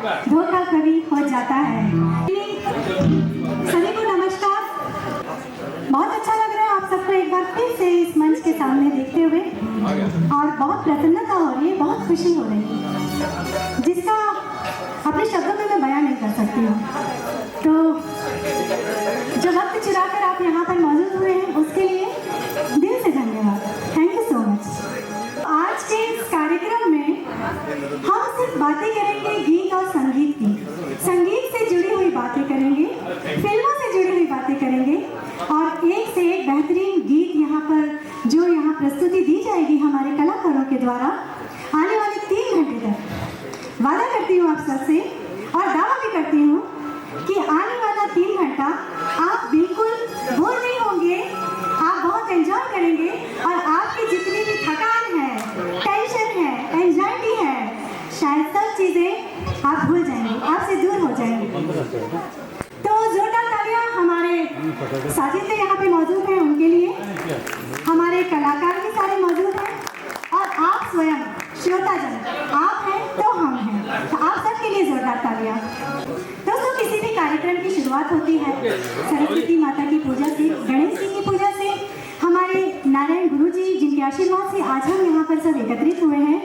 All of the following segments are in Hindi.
धोखा कभी हो जाता है। सभी को नमस्कार। बहुत अच्छा लग रहा है आप सबको एक बार फिर से इस मंच के सामने देखते हुए, और बहुत प्रसन्नता हो रही है, बहुत खुशी हो रही है, जिसका अपने शब्दों में मैं बयान नहीं कर सकती हूँ। तो जो वक्त चुरा कर आप यहाँ पर मौजूद हुए हैं उसके लिए दिल से धन्यवाद। Thank you so much. आज के इस कार्यक्रम में हम सिर्फ बातें करेंगे गीत और संगीत की, संगीत से जुड़ी हुई बातें करेंगे, फिल्मों से जुड़ी हुई बातें करेंगे, और एक से एक बेहतरीन गीत यहाँ पर जो यहाँ प्रस्तुति दी जाएगी हमारे कलाकारों के द्वारा आने वाले 3 घंटे तक। वादा करती हूँ आप सबसे और दावा भी करती हूँ कि आने वाला 3 घंटा आप बिल्कुल बोर नहीं होंगे, आप बहुत एंजॉय करेंगे, और आपकी जितनी भी थकान है, टेंशन है, एंजाइटी है, शायद सब चीज़ें आप भूल जाएंगे, आपसे दूर हो जाएंगे। तो जोरदार तालियां हमारे साथी से यहाँ पे मौजूद हैं उनके लिए, हमारे कलाकार भी सारे मौजूद हैं, और आप स्वयं श्रोताजन, आप हैं तो हम हैं, तो आप सबके लिए जोरदार तालियां। दोस्तों, किसी भी कार्यक्रम की शुरुआत होती है सरस्वती माता की पूजा से, गणेश जी की पूजा से, हमारे नारायण गुरु जी जिनके आशीर्वाद से आज हम यहाँ पर सब एकत्रित हुए हैं।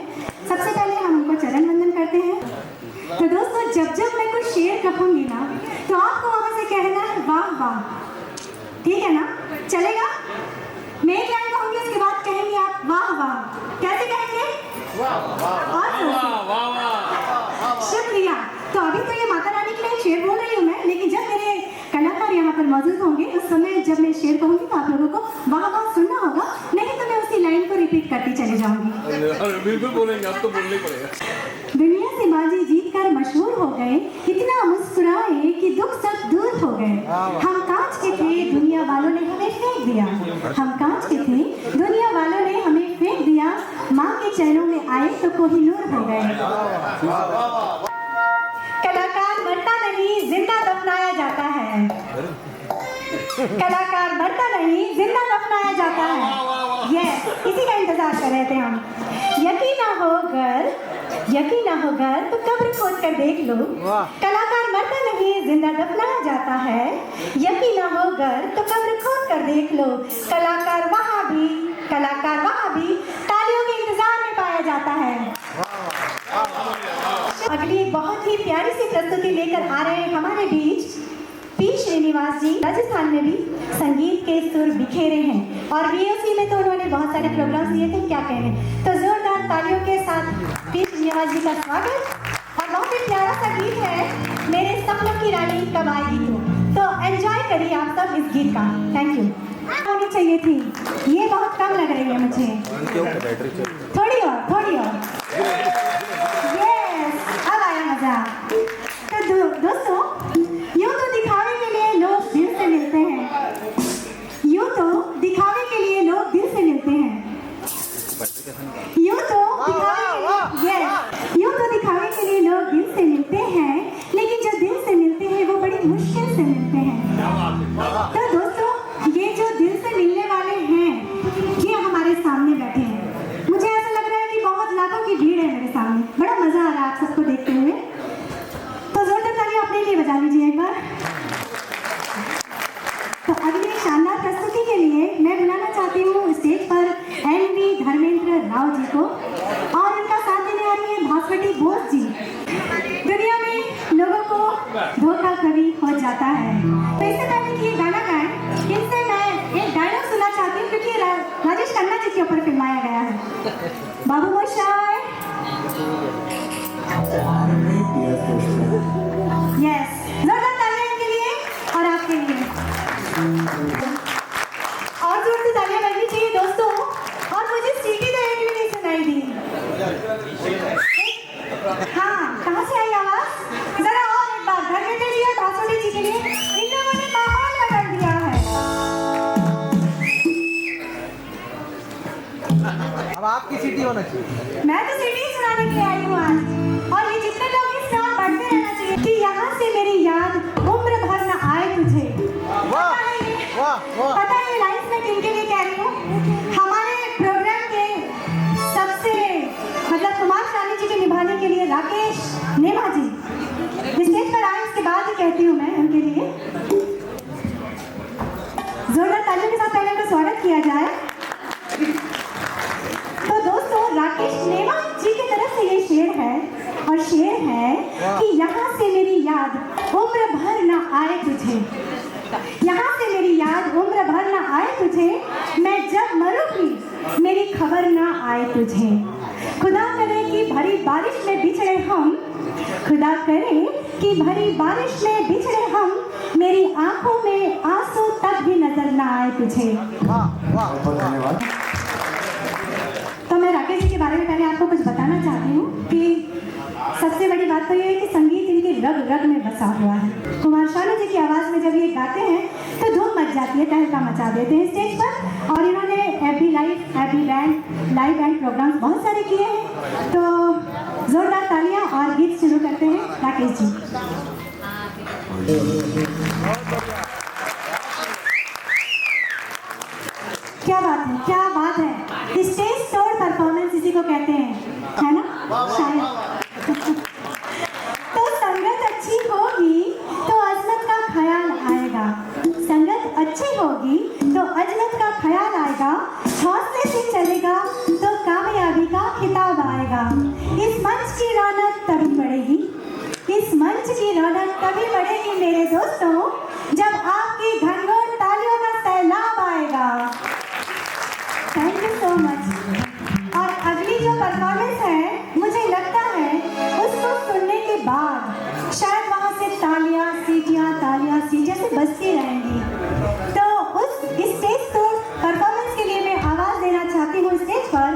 सबसे पहले हम उनको चरण वंदन करते हैं। तो दोस्तों, जब जब मैं कुछ शेर कहूँगी ना तो आपको वहाँ से कहना है वाह वाह, ठीक है ना? चलेगा? मैं एक लाइन कहूँगी, उसके बाद कहेंगे आप वाह वाह। कैसे कहेंगे? शुक्रिया। तो अभी तो ये माता रानी के लिए शेर बोल रही हूँ मैं, लेकिन जब मेरे कलाकार यहाँ पर मौजूद होंगे उस समय जब मैं शेर कहूँगी तो आप लोगों को वाह वाह सुनना होगा, नहीं तो मैं उसी लाइन को रिपीट करती चली जाऊँगी। बिल्कुल बोलेंगे, अब तो बोलना ही पड़ेगा। दुनिया से बाजी जीत कर मशहूर हो गए, इतना मुस्कुराए कि दुख सब दूर हो गए। हम कांच के थे, दुनिया वालों ने हमें फेंक दिया। हम कांच के थे, दुनिया वालों ने हमें फेंक दिया। माँ के चरणों में आए तो कोहिनूर हो गए। कलाकार मरता नहीं, जिंदा दफनाया जाता है। कलाकार मरता नहीं, जिंदा दफनाया जाता है। यस, इसी का इंतजार कर रहे थे हम। यकीन ना हो घर तो कब्र खोद कर देख लो। कलाकार मरता नहीं, जिंदा दफनाया जाता है। यकीन ना हो घर तो कब्र खोद कर देख लो। कलाकार वहाँ भी तालियों के इंतजार में पाया जाता है। अगली बहुत ही प्यारी सी प्रस्तुति लेकर आ रहे हैं हमारे बीच पी श्रीनिवास जी। राजस्थान में भी संगीत के सुर बिखेरे हैं, और VOC में तो उन्होंने बहुत सारे प्रोग्राम दिए थे, क्या कहने। तो जोरदार तालियों के साथ पी श्रीनिवास जी का स्वागत। और बहुत ही प्यारा सा गीत है, मेरे सपनों की रानी कब आएगी तू। तो एंजॉय करिए आप सब इस गीत का। Thank you. होनी चाहिए थी, ये बहुत कम लग रही है मुझे, थोड़ी और। यस, अब आया मजा। तो दोस्तों, यूं तो दिखावे के लिए लोग दिल से मिलते हैं, यूं तो दिखावे के लिए लोग दिल से मिलते हैं, यूं तो दिखावे के लिए लोग दिल से मिलते हैं, लेकिन जो दिल से मिलते हैं वो बड़ी मुश्किल से मिलते हैं। तो दोस्तों, ये जो दिल से मिलने वाले हैं ये हमारे सामने बैठे हैं। मुझे ऐसा लग रहा है कि बहुत लाखों की भीड़ है मेरे सामने। बड़ा मजा आ रहा है आप सबको देखते हुए, तो जोरदार तालियां अपने लिए बजा लीजिए एक बार। तो अगली शानदार प्रस्तुति के लिए मैं बुलाना चाहती हूँ स्टेज पर NV धर्मेंद्र राव जी को, और इनका साथ देने आ रही है भास्वती बोस जी। दुनिया में लोगों को धोखा कभी हो जाता है। तो इससे पहले कि ये गाना गाएं, इनसे मैं एक डायलॉग सुनना चाहती हूँ, क्योंकि राजेश खन्ना जी के ऊपर फिल्माया गया है। बाबू मोशाय, यस, जोरदार तालियां इनके लिए और आपके लिए, और जोर से तालियां लगनी चाहिए दोस्तों। और मुझे सीटी तो एक भी नहीं सुनाई दी। हाँ, कहाँ से आई आवाज? जरा और एक बार धर्मेंद्र जी और भास्वती जी के लिए। इन लोगों ने माहौल बदल दिया है। अब आपकी सीटी होना चाहिए। मैं तो सीटी सुनाने के लिए आई हूँ आज, और ये जितने लोग इस तरह बढ़ते रहना चाहिए कि यहाँ से मेरी याद उम्र भर न आए तुझे। पता है लाइफ में किनके लिए कह रही हूँ? हमारे प्रोग्राम के सबसे मतलब कुमार शानी जी के निभाने के लिए राकेश नेमा जी, कहती हूँ मैं उनके लिए। जोरदार तालियों के साथ पहले उनका स्वागत किया जाए। तो दोस्तों, राकेश नेमा जी की तरफ से ये शेर है, और शेर है कि यहाँ से मेरी याद उम्र भर न आए तुझे, यहाँ से मेरी याद उम्र भर न आए तुझे, मैं जब मरूं भी मेरी खबर न आए तुझे। खुदा करे कि भरी बारिश में बिछड़े हम, खुदा करे कि भरी बारिश में बिछड़े हम, मेरी आंखों में आंसू तक भी नजर न आए तुझे। वाह वाह धन्यवाद। तो मैं राकेश जी के बारे में पहले आपको कुछ बताना चाहती हूँ कि सबसे बड़ी बात तो ये है कि संगीत इनकी रग रग में बसा हुआ है। कुमार शानू जी की आवाज़ में जब ये गाते हैं तो धूम मच जाती है, तहलका मचा देते हैं स्टेज पर। और इन्होंने लाइव बैंड प्रोग्राम्स बहुत सारे किए हैं। तो जोरदार तालियां और गीत शुरू करते हैं राकेश जी। क्या बात है, क्या बात है। स्टेज तोड़ परफॉर्मेंस इसी को कहते हैं, है ना शायद। तो संगत अच्छी होगी तो अजमत का ख्याल आएगा, संगत अच्छी होगी तो अजमत का ख्याल आएगा, हौसले से चलेगा तो कामयाबी का खिताब आएगा। इस मंच की रौनक तभी बढ़ेगी, इस मंच की रौनक तभी बढ़ेगी मेरे दोस्तों, जब आपकी घनघोर तालियों का सैलाब आएगा। Thank you so much. और अगली जो परफॉर्मेंस है, मुझे लगता है उसको सुनने के बाद शायद वहाँ से तालियां सीटियां से बजती रहेंगी। तो उस स्टेज तोड़ परफॉर्मेंस के लिए मैं आवाज़ देना चाहती हूँ स्टेज पर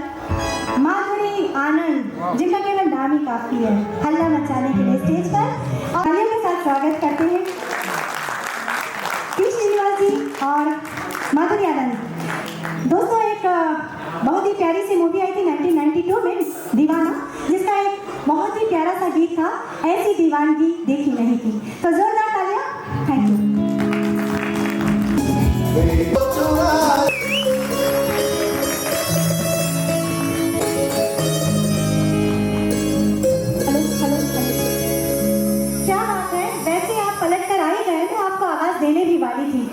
माधुरी आनंद, जिनका केवल नाम ही काफ़ी है हल्ला मचाने के लिए स्टेज पर। और तालियों के साथ स्वागत करते हैं पी श्रीनिवास जी और माधुरी आनंद। दोस्तों, एक बहुत ही प्यारी सी मूवी आई थी 1992 में, दीवाना, जिसका एक बहुत ही प्यारा सा गीत था, ऐसी दीवानगी देखी नहीं थी। तो जोरदार तालियां। Thank you. क्या बात है। वैसे आप पलट कर आई गए तो आपको आवाज देने भी वाली थी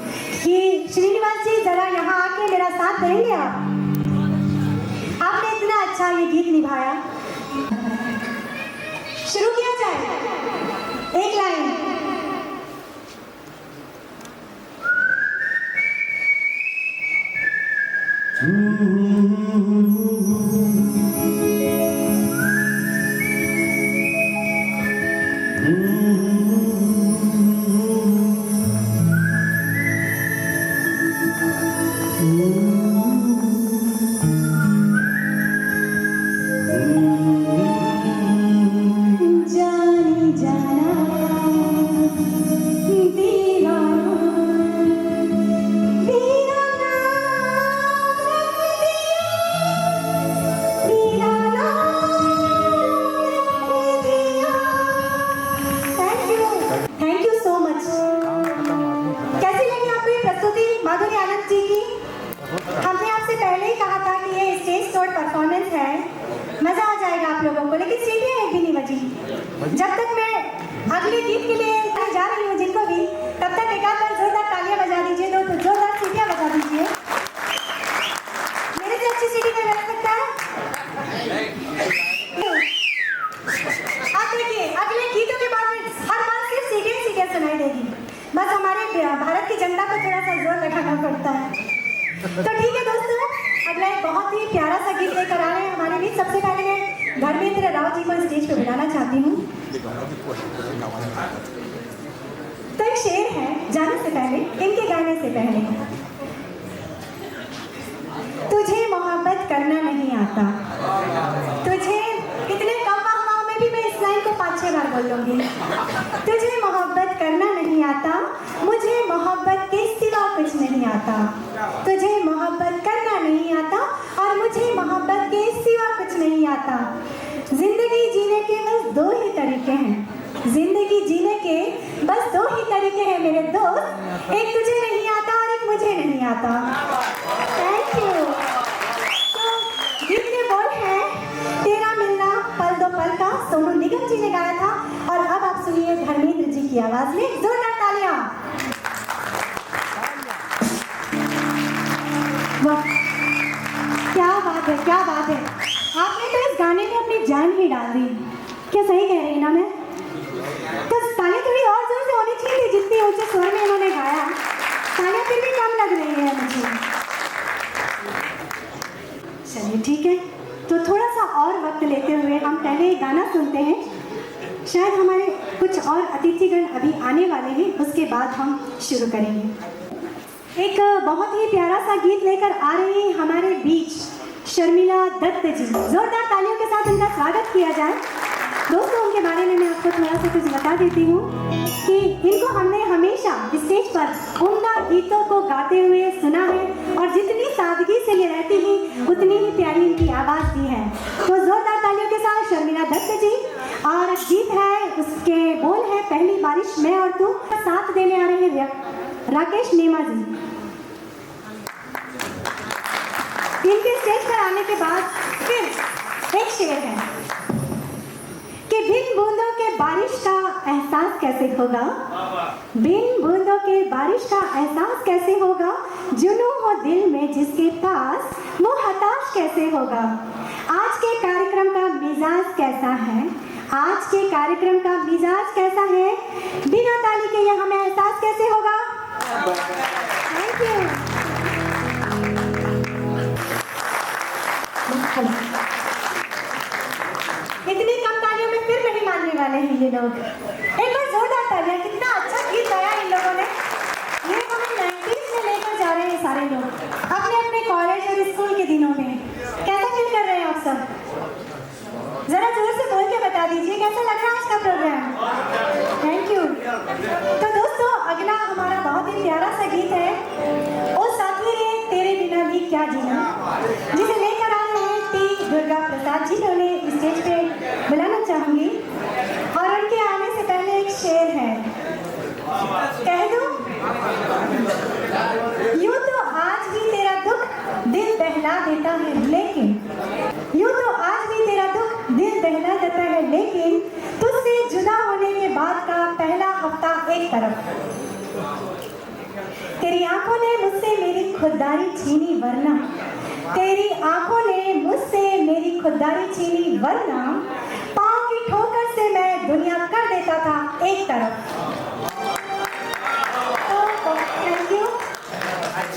कि श्रीनिवास जी जरा यहाँ आके मेरा साथ देंगे आप। आपने इतना अच्छा ये गीत निभाया। शुरू किया जाए, एक लाइन। जानी जाना दीवाना, दीवाना रख दिया, दीवाना रख दिया। Thank you so much. कैसी लगी आपको ये प्रस्तुति माधुरी आनंद जी की? हमने आपसे पहले ही कहा था कि ये स्टेज तोड़ परफॉर्मेंस है, मजा आ जाएगा आप लोगों को, लेकिन सीटियां एक भी नहीं बजी। जब तक मैं अगले गीत के लिए जा रही हूँ जिनको भी, तब तक एक आध बार जोरदार तालियां बजा दीजिए, दो जोरदार सीटियां बजा दीजिए। मेरे से अच्छी सीटी कोई बजा सकता है? अब देखिए, अगले गीतों के बाद में हर बार सिर्फ सीटियां सुनाई देगी। बस हमारे भारत की जनता को थोड़ा सा जोर लगाना पड़ता है। तो ठीक है दोस्तों, अगला एक बहुत ही प्यारा सा गीत लेकर आ रहे हैं हमारे बीच। सबसे पहले मैं धर्मेंद्र राव जी को स्टेज पे बुलाना चाहती हूँ। तो एक शेर है जाने से पहले, इनके गाने से पहले। तुझे मोहब्बत करना नहीं आता, तुझे इतने कम वाहवाह में भी मैं इस लाइन को 5-6 बार बोल लूंगी। तुझे मोहब्बत करना नहीं आता, मुझे मोहब्बत के सिवा कुछ नहीं आता। तुझे मोहब्बत करना नहीं आता और मुझे मोहब्बत के सिवा कुछ नहीं आता। जिंदगी जीने के बस 2 ही तरीके हैं, जिंदगी जीने के बस 2 ही तरीके हैं मेरे दोस्त, एक तुझे नहीं आता और एक मुझे नहीं आता। Thank you. तो गीत के बोल है तेरा मिलना पल दो पल का, सोनू निगम जी ने गाया था। और अब आप सुनिए धर्मेंद्र जी की आवाज में जोरदार तालियां। वाह, क्या बात है, क्या बात है। आपने तो इस गाने में अपनी जान ही डाल दी। क्या सही कह रही है ना मैं? तो तालियां थोड़ी और जोर से होनी चाहिए थी, जितनी ऊंचे स्वर में इन्होंने गाया। तालियां फिर भी कम लग रही है मुझे। चलिए ठीक है, तो थोड़ा सा और वक्त लेते हुए हम पहले एक गाना सुनते हैं। शायद हमारे कुछ और अतिथिगण अभी आने वाले हैं, उसके बाद हम शुरू करेंगे। एक बहुत ही प्यारा सा गीत लेकर आ रही हैं हमारे बीच शर्मिला दत्त जी। जोरदार तालियों के साथ उनका स्वागत किया जाए। दोस्तों, उनके बारे में मैं आपको थोड़ा सा कुछ बता देती हूँ कि इनको हमने हमेशा स्टेज पर उम्दा गीतों को गाते हुए सुना है और जितनी सादगी से ये रहती हैं उतनी ही प्यारी इनकी आवाज़ भी है। तो जोरदार तालियों के साथ शर्मिला दत्त जी। और गीत है, उसके बोल है पहली बारिश मैं और तू। साथ देने आ रहे हैं राकेश नेमा जी। इनके स्टेज पर आने के बाद फिर एक शेर है कि बिन बूंदों के बारिश का एहसास कैसे होगा, बिन बूंदों के बारिश का एहसास कैसे होगा, जुनूं हो दिल में जिसके पास वो हताश कैसे होगा। आज के कार्यक्रम का मिजाज कैसा है, आज के कार्यक्रम का मिजाज कैसा है, बिना ताली के ये हमें एहसास कैसे होगा। Thank you. इतनी कम तालियों में फिर नहीं मानने वाले हैं ये लोग। एक बार जोरदार तालियां। कितना अच्छा गीत गाया इन लोगों ने। ये हमें 90s में लेकर जा रहे हैं सारे लोग, अपने अपने कॉलेज और स्कूल के दिनों में। कैसा फील कर रहे हैं आप सब? जरा जोर से बोल के बता दीजिए कैसा लग रहा है आज का प्रोग्राम। Thank you. तो दोस्तों, अगला हमारा बहुत ही प्यारा सा गीत है ओ साथी रे तेरे बिना भी क्या जीना, जिसे लेकर आ रहे हैं टी दुर्गा प्रसाद जी। उन्हें स्टेज पे बुलाना चाहूंगी और उनके आने से पहले एक शेर है, कह दूं। यूं तो आज भी तेरा दुख दिल दहला देता है, लेकिन यूं तो आज भी तेरा दुख दिल दहला देता है, लेकिन तुझसे जुदा होने के बाद का पहला हफ्ता एक तरफ। तेरी आंखों ने मुझसे मेरी खुददारी छीनी, वरना तेरी आंखों ने मुझसे मेरी खुददारी छीनी, वरना पाँव की ठोकर से मैं दुनिया कर देता था एक तरफ। तो थैंक यू।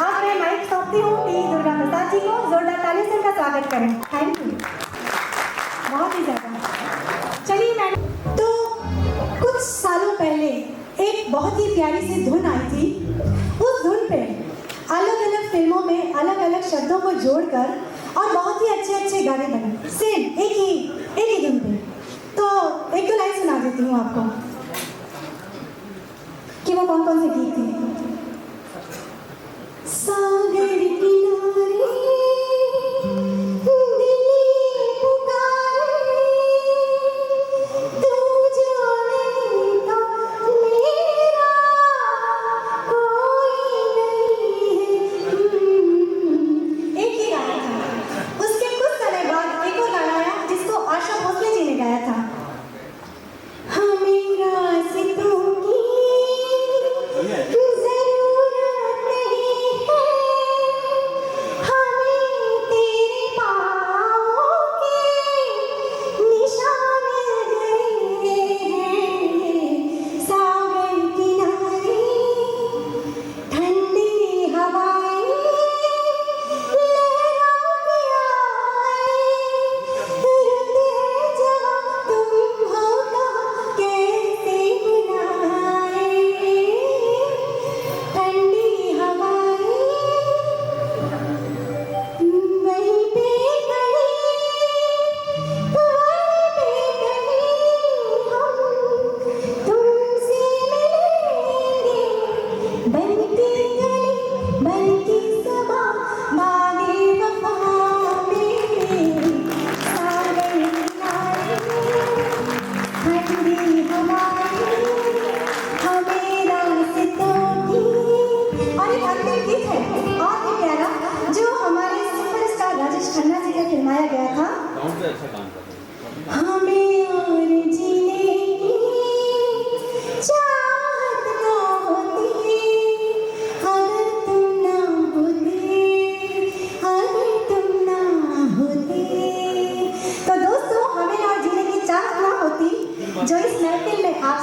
अब मैं माइक सौंपती हूँ टी दुर्गा प्रसाद जी को। जोरदार ताली से उनका स्वागत करें। थैंक यू, बहुत ही ज्यादा। चलिए मैडम, तो कुछ सालों पहले एक बहुत ही प्यारी सी धुन आई थी। उस धुन पे अलग अलग फिल्मों में अलग अलग शब्दों को जोड़कर और बहुत ही अच्छे अच्छे गाने बने, सेम एक ही धुन पे। तो एक दो लाइन सुना देती हूँ आपको कि वो कौन कौन से गीत थे। सागर किनारे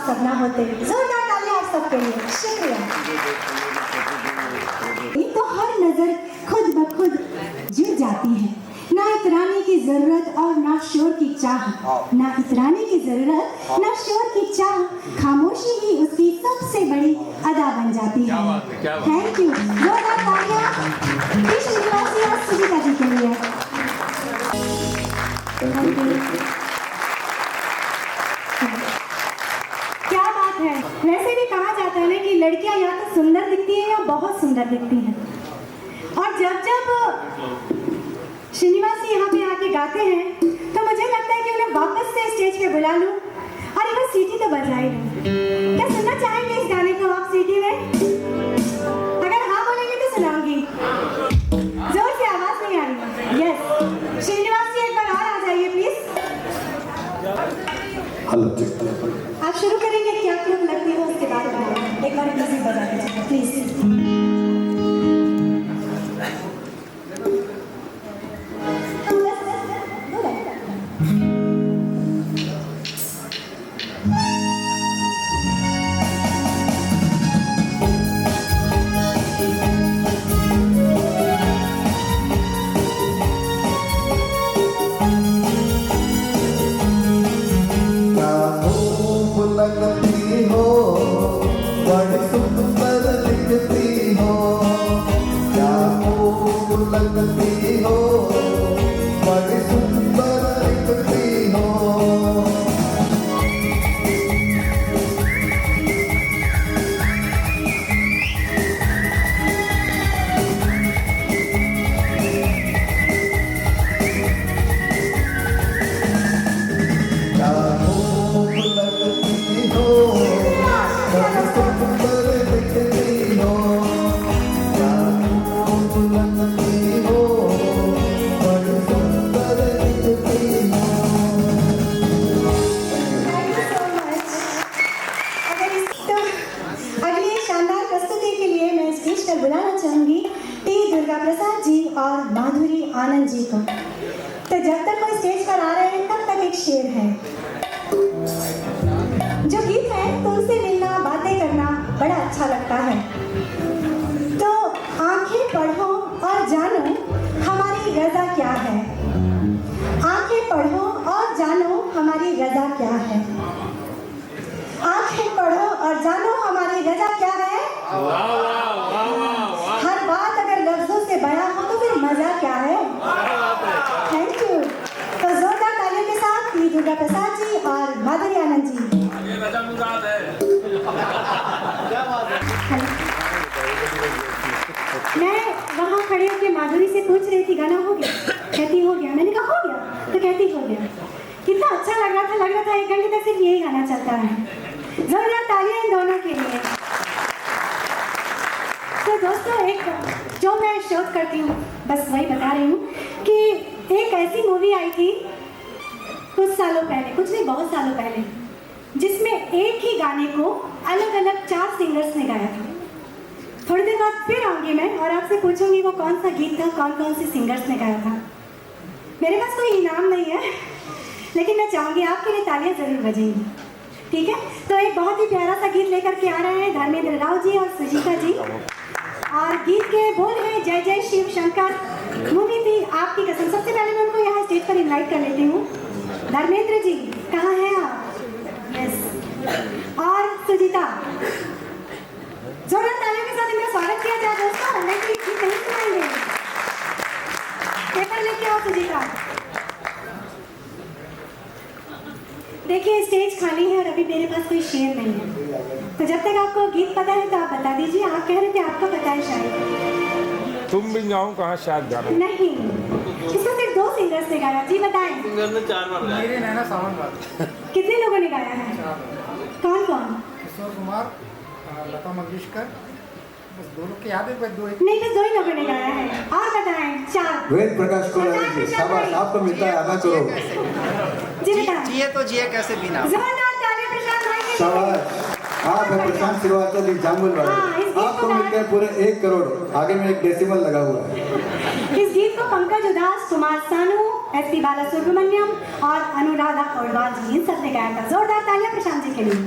आप सब ना होते। जोरदार तालियां आप सबके लिए, शुक्रिया। ये तो हर नजर खुद ब खुद जुट जाती है, ना इतराने की जरूरत और ना शोर की चाह, ना इतराने की जरूरत ना शोर की चाह, खामोशी ही उसकी सबसे बड़ी अदा बन जाती है। Thank you. जोरदार तालियां श्रीनिवासी और सुजीता जी के लिए। Thank you. क्या बात है। वैसे भी कहा जाता है ना कि लड़कियां या तो सुंदर दिखती हैं या बहुत सुंदर दिखती हैं, और जब जब श्रीनिवासी यहाँ पे आके गाते हैं तो मुझे लगता है कि उन्हें वापस से स्टेज पे बुला लूं और एक बार सीटी तो बजाई लूं। क्या सुनना चाहेंगे इस गाने को आप सीटी में? अगर हाँ बोलेंगे तो सुनाऊंगी। जोर से आवाज नहीं आ रही। यस, श्रीनिवासी एक बार और आ जाइए प्लीज। आप शुरू करेंगे क्या क्यों लगती हो उसके बाद एक बार म्यूजिक बजा दीजिए प्लीज। लगती हो बड़ी सुंदर दिखती हो, क्या खूब लगती हो बड़ी सुंदर दिखती हो। बुलाना चाहूंगी टी दुर्गा प्रसाद जी और माधुरी आनंद जी को। तो जब तक वो स्टेज पर आ रहे हैं तब तक एक शेर है। जो गीत है तुमसे मिलना बातें करना बड़ा अच्छा लगता है, तो आंखें पढ़ो और जानो हमारी रजा क्या है। आंखें पढ़ो और जानो हमारी रजा क्या है। आंखें पढ़ो और जानो हमारी रजा क्या है। हर बात अगर लफ्जों से बयां हो तो फिर मजा क्या है। Thank you. तो जोरदार तालियों के साथ टी दुर्गा प्रसाद जी और माधुरी आनंद जी। मैं वहाँ खड़े होकर माधुरी से पूछ रही थी गाना हो गया? कहती हो गया। मैंने कहा हो गया? तो कहती हो गया। कितना अच्छा लग रहा था 1 घंटे तक सिर्फ यही गाना चलता है। जोरदार तालियां इन दोनों के लिए। तो दोस्तों एक जो मैं शोध करती हूँ बस वही बता रही हूँ कि एक ऐसी मूवी आई थी कुछ सालों पहले, कुछ नहीं बहुत सालों पहले, जिसमें एक ही गाने को अलग अलग 4 सिंगर्स ने गाया था। थोड़ी देर बाद फिर आऊँगी मैं और आपसे पूछूंगी वो कौन सा गीत था, कौन कौन से सिंगर्स ने गाया था। मेरे पास कोई इनाम नहीं है लेकिन मैं चाहूँगी आपके लिए तालियां जरूर बजेंगी, ठीक है? तो एक बहुत ही प्यारा सा गीत लेकर के आ रहे हैं धर्मेंद्र राव जी और सुजीता जी, और गीत के बोल हैं जय जय शिव शंकर। मूवी थी आपकी कसम। सबसे पहले मैं उनको यहाँ स्टेज पर इनवाइट कर लेती हूँ। धर्मेंद्र जी कहाँ हैं आप? यस। और सुजीता, जोरदार तालियों के साथ इनका स्वागत किया जाए दोस्तों। नहीं गीत नहीं सुनाएंगे। पेपर लेके आओ सुजीता। देखिए स्टेज खाली है और अभी मेरे पास कोई शेर नहीं है, तो जब तक आपको गीत पता है तो आप बता दीजिए। आप कह रहे थे आपको पता है शायद। तुम भी गाओ कहाँ शायद गाना नहीं, इसमें सिर्फ 2 सिंगर्स ने गाया। जी बताएं। सिंगर ने 4 बार गाया। मेरे नैना सावन बार। कितने लोगों ने गाया है? कौन कौन? किशोर कुमार, लता मंगेशकर, बस 2 लोग के याद है। नहीं, बस 2 ही लोगों ने गाया है। और बताएं। 4। वेद प्रकाश को शाबाश, आपको मिलता है आधा करोड़। जी बताएं। जिए तो जिए कैसे बिना। जोरदार तालियां प्रशांत भाई के लिए। शाबाश। आप है प्रशांत श्रीवास्तव जी जामुल वाले। आपको मिलते हैं पूरे 1 करोड़। आगे में 1 डेसिमल लगा हुआ है। इस गीत को पंकज उदास, कुमार सानू SP बालासुब्रमण्यम और अनुराधा कोडवाल जी, इन सब ने गाया था। जोरदार तालियां प्रशांत जी के लिए।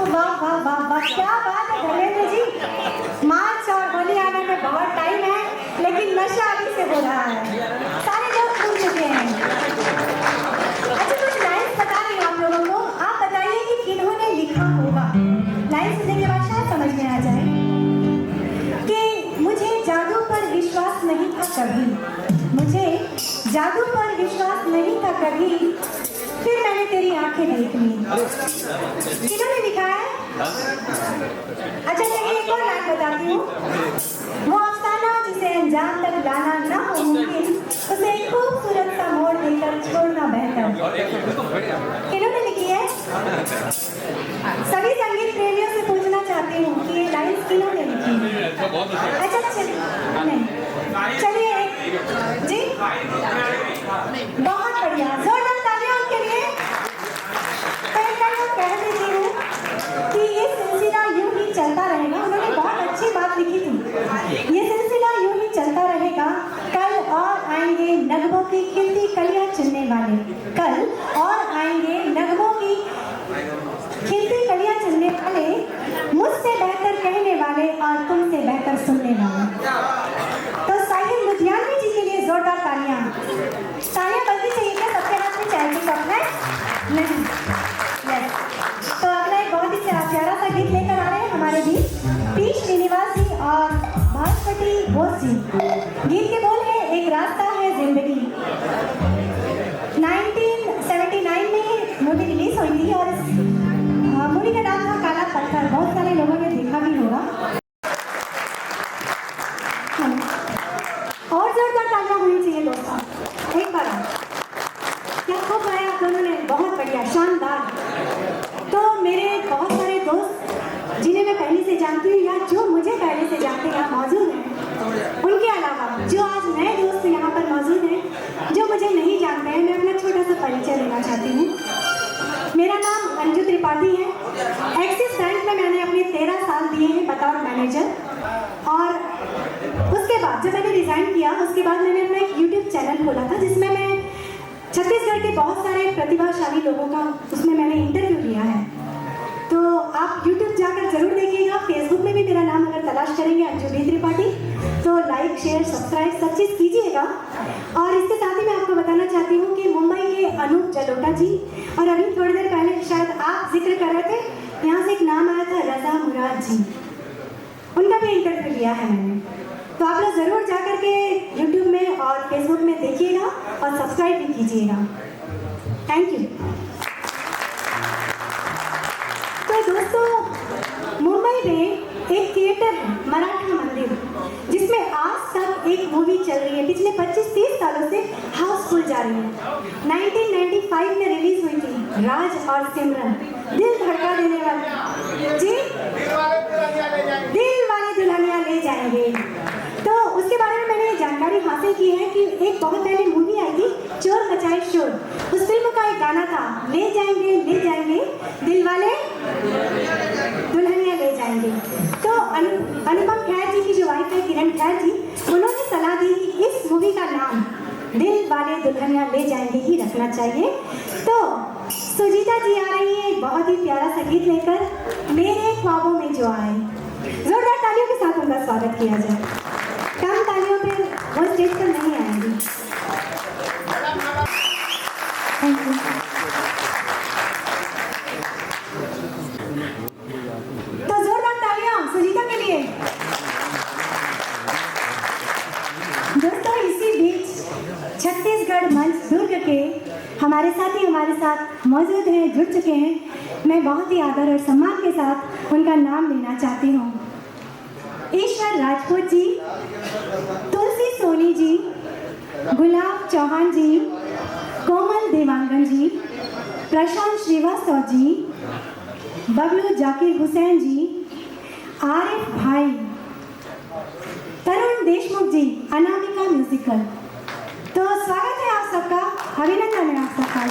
वाह वाह वाह वाह, क्या बात है धर्मेंद्र जी। मार्च और होली आने में बहुत टाइम है, लेकिन नशा अभी से हो रहा है, सारे लोग भूल चुके हैं। अच्छा, कुछ लाइन्स बता रही हूँ आप लोगों को, आप बताइए कि किन्होंने लिखा होगा। लाइन सुनने के बाद शायद समझ में आ जाए कि मुझे जादू पर विश्वास नहीं था कभी, मुझे जादू पर विश्वास नहीं था कभी, फिर मैंने तेरी आंखें देख ली। किन्होंने लिखा है? अच्छा चलिए एक और लाइन बताती हूँ। वो अफसाना जिसे अंजाम तक लाना ना हो मुमकिन, उसे एक खूबसूरत सा मोड़ देकर छोड़ना बेहतर। किन्होंने लिखी है? सभी संगीत प्रेमियों से पूछना चाहती हूँ कि ये लाइन किन्होंने लिखी? अच्छा चलिए जी, बहुत बढ़िया, जोरदार तालियां उनके लिए। कह देती हूँ कि ये सिलसिला यूं ही चलता रहेगा। उन्होंने बहुत अच्छी बात लिखी थी, ये सिलसिला यूं ही चलता रहेगा। कल और आएंगे नगमों की खिलती कलियां चुनने वाले, कल और आएंगे नगमों की खिलती कलियां चुनने वाले, मुझसे बेहतर कहने वाले और तुमसे बेहतर सुनने वाले। तो साहिल लुधियानवी जी के लिए जोरदार तालियां। तालियां बजनी चाहिए क्या? सबके हाथ में चाय की कप है? नहीं। तो अगला एक बहुत ही प्यारा सा गीत लेकर आ रहे हैं हमारे बीच पी श्रीनिवास जी और भास्वती बोस जी। गीत के बोल है एक रास्ता है जिंदगी। 1979 में मूवी रिलीज हुई थी और मूवी का नाम था काला पत्थर। बहुत सारे लोगों ने देखा भी होगा। और जोरदार तालियां होनी चाहिए दोस्तों, एक बार क्या खूब गाया आप दोनों ने, बहुत बढ़िया, शानदार। तो मेरे बहुत सारे दोस्त जिन्हें मैं पहले से जानती हूँ या जो मुझे पहले से जानते हैं यहाँ मौजूद हैं, उनके अलावा जो आज नए दोस्त यहाँ पर मौजूद हैं जो मुझे नहीं जानते हैं, मैं अपना छोटा सा परिचय देना चाहती हूँ। मेरा नाम अंजू त्रिपाठी है। एक्सिस बैंक में मैंने अपने 13 साल दिए हैं बतौर मैनेजर, और उसके बाद जब मैंने रिजाइन किया उसके बाद मैंने अपना एक यूट्यूब चैनल खोला था जिसमें मैं छत्तीसगढ़ के बहुत सारे प्रतिभाशाली लोगों का उसमें मैंने इंटरव्यू लिया है। तो आप YouTube जाकर जरूर देखिएगा। फेसबुक में भी मेरा नाम अगर तलाश करेंगे अंजू बी त्रिपाठी, तो लाइक शेयर सब्सक्राइब सब चीज़ कीजिएगा। और इसके साथ ही मैं आपको बताना चाहती हूँ कि मुंबई के अनूप जलोटा जी, और अभी थोड़ी देर पहले शायद आप जिक्र कर रहे थे, यहाँ से एक नाम आया था रजा मुराद जी, उनका भी इंटरव्यू लिया है मैंने। तो आप लोग ज़रूर जाकर के YouTube में और फेसबुक में देखिएगा और सब्सक्राइब भी कीजिएगा। Thank you. तो दोस्तों, मुंबई में एक थिएटर है मराठा मंदिर, जिसमें आज तक एक मूवी चल रही है, पिछले 25-30 सालों से हाउसफुल जा रही है। 1995 में रिलीज हुई थी, राज और सिमरन, दिल धड़का देने वाली जी, दिल वाले दुल्हनिया ले जाएंगे। तो उसके बारे में मैंने जानकारी हासिल की है कि एक बहुत पहले मूवी आई थी चोर मचाए शोर, उस फिल्म का एक गाना था, ले जाएंगे दिल वाले दुल्हनिया ले जाएंगे। तो अनुपम खैर जी की जो वाइफ है किरण खैर जी, उन्होंने सलाह दी कि इस मूवी का नाम दिल वाले दुल्हनिया ले जाएंगे ही रखना चाहिए। तो सुजीता जी आ रही है एक बहुत ही प्यारा संगीत लेकर, मेरे ख्वाबों में जो आए। जोरदार तालियों के साथ उनका स्वागत किया जाए। कम तालियों पे वो स्टेज पर नहीं आएंगी। Thank you. तो जोरदार तालियां सुजीता के लिए। दोस्तों, इसी बीच छत्तीसगढ़ मंच दुर्ग के हमारे साथी हमारे साथ मौजूद हैं, जुड़ चुके हैं। मैं बहुत ही आदर और सम्मान के साथ उनका नाम लेना चाहती हूँ। ईश्वर राजपूत जी, तुलसी सोनी जी, गुलाब चौहान जी, कोमल देवांगन जी, प्रशांत श्रीवास्तव जी, बबलू जाकिर हुसैन जी, आरिफ भाई, तरुण देशमुख जी, अनामिका म्यूजिकल। तो स्वागत है आप सबका, अभिनंदन है आप सबका।